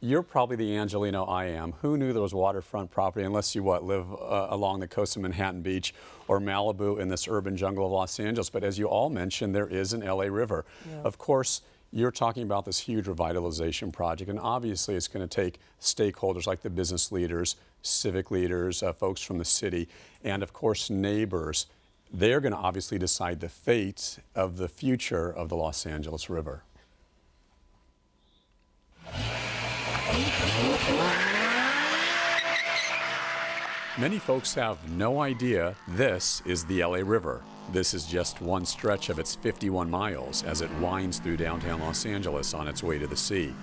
you're probably the Angelino I am. Who knew there was waterfront property unless you live along the coast of Manhattan Beach or Malibu in this urban jungle of Los Angeles? But as you all mentioned, there is an L.A. River. Yeah. Of course, you're talking about this huge revitalization project, and obviously it's going to take stakeholders like the business leaders, civic leaders, folks from the city, and of course neighbors. They're going to obviously decide the fate of the future of the Los Angeles River. Many folks have no idea this is the L.A. River. This is just one stretch of its 51 miles as it winds through downtown Los Angeles on its way to the sea.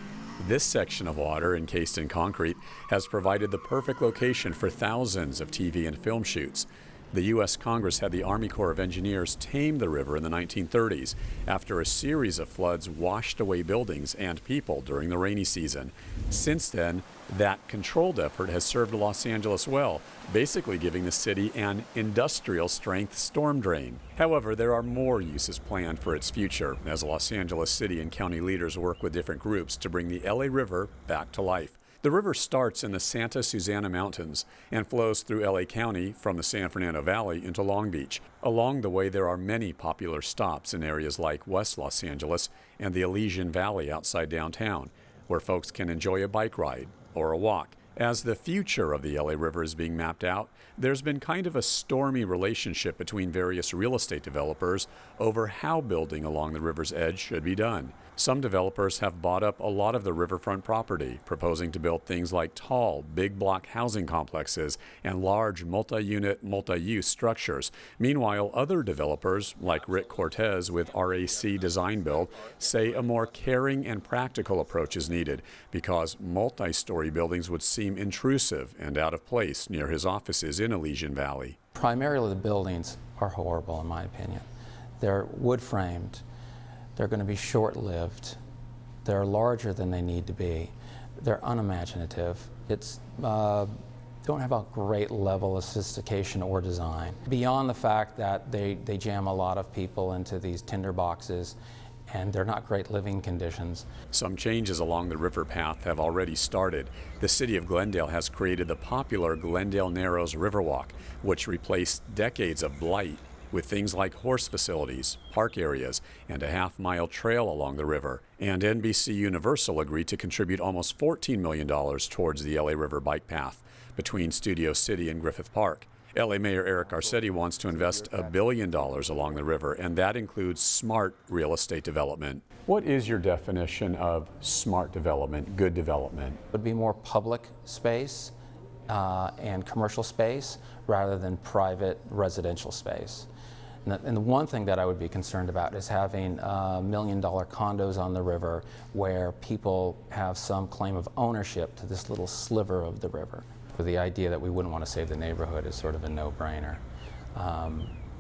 This section of water, encased in concrete, has provided the perfect location for thousands of TV and film shoots. The U.S. Congress had the Army Corps of Engineers tame the river in the 1930s after a series of floods washed away buildings and people during the rainy season. Since then, that controlled effort has served Los Angeles well, basically giving the city an industrial-strength storm drain. However, there are more uses planned for its future as Los Angeles city and county leaders work with different groups to bring the L.A. River back to life. The river starts in the Santa Susana Mountains and flows through L.A. County from the San Fernando Valley into Long Beach. Along the way, there are many popular stops in areas like West Los Angeles and the Elysian Valley outside downtown, where folks can enjoy a bike ride or a walk. As the future of the L.A. River is being mapped out, there's been kind of a stormy relationship between various real estate developers over how building along the river's edge should be done. Some developers have bought up a lot of the riverfront property, proposing to build things like tall, big block housing complexes and large multi-unit, multi-use structures. Meanwhile, other developers, like Rick Cortez with RAC Design Build, say a more caring and practical approach is needed because multi-story buildings would seem intrusive and out of place near his offices in Elysian Valley. Primarily, the buildings are horrible, in my opinion. They're wood-framed. They're going to be short-lived. They're larger than they need to be. They're unimaginative. Don't have a great level of sophistication or design. Beyond the fact that they jam a lot of people into these tinder boxes, and they're not great living conditions. Some changes along the river path have already started. The city of Glendale has created the popular Glendale Narrows Riverwalk, which replaced decades of blight with things like horse facilities, park areas, and a half-mile trail along the river. And NBC Universal agreed to contribute almost $14 million towards the L.A. River bike path between Studio City and Griffith Park. L.A. Mayor Eric Garcetti wants to invest $1 billion along the river, and that includes smart real estate development. What is your definition of smart development, good development? It would be more public space and commercial space rather than private residential space. And the one thing that I would be concerned about is having $1 million condos on the river where people have some claim of ownership to this little sliver of the river. For the idea that we wouldn't want to save the neighborhood is sort of a no-brainer.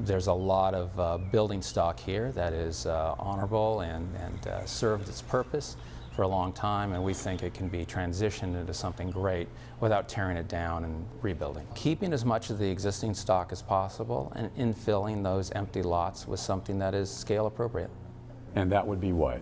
There's a lot of building stock here that is honorable and served its purpose for a long time, and we think it can be transitioned into something great without tearing it down and rebuilding. Keeping as much of the existing stock as possible and infilling those empty lots with something that is scale appropriate. And that would be what?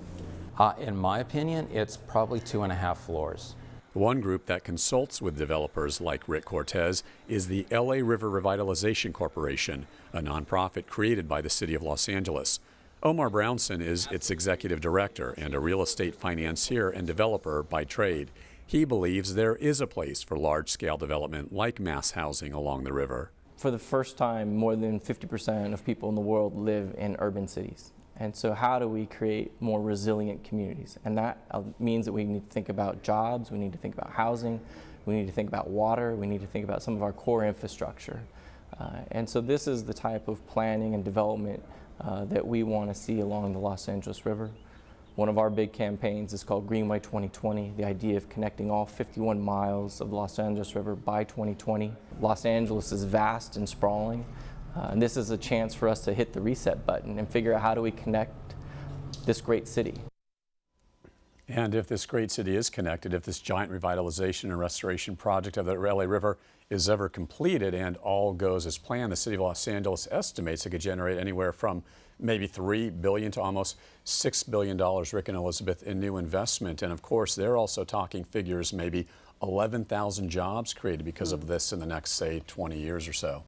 In my opinion, it's probably 2.5 floors. One group that consults with developers like Rick Cortez is the L.A.River Revitalization Corporation, a nonprofit created by the city of Los Angeles. Omar Brownson is its executive director and a real estate financier and developer by trade. He believes there is a place for large-scale development like mass housing along the river. For the first time, more than 50% of people in the world live in urban cities. And so how do we create more resilient communities? And that means that we need to think about jobs, we need to think about housing, we need to think about water, we need to think about some of our core infrastructure. And so this is the type of planning and development that we want to see along the Los Angeles River. One of our big campaigns is called Greenway 2020, the idea of connecting all 51 miles of the Los Angeles River by 2020. Los Angeles is vast and sprawling, and this is a chance for us to hit the reset button and figure out how do we connect this great city. And if this great city is connected, if this giant revitalization and restoration project of the L.A. River is ever completed and all goes as planned, the city of Los Angeles estimates it could generate anywhere from maybe $3 billion to almost $6 billion, Rick and Elizabeth, in new investment. And of course, they're also talking figures, maybe 11,000 jobs created because of this in the next, say, 20 years or so.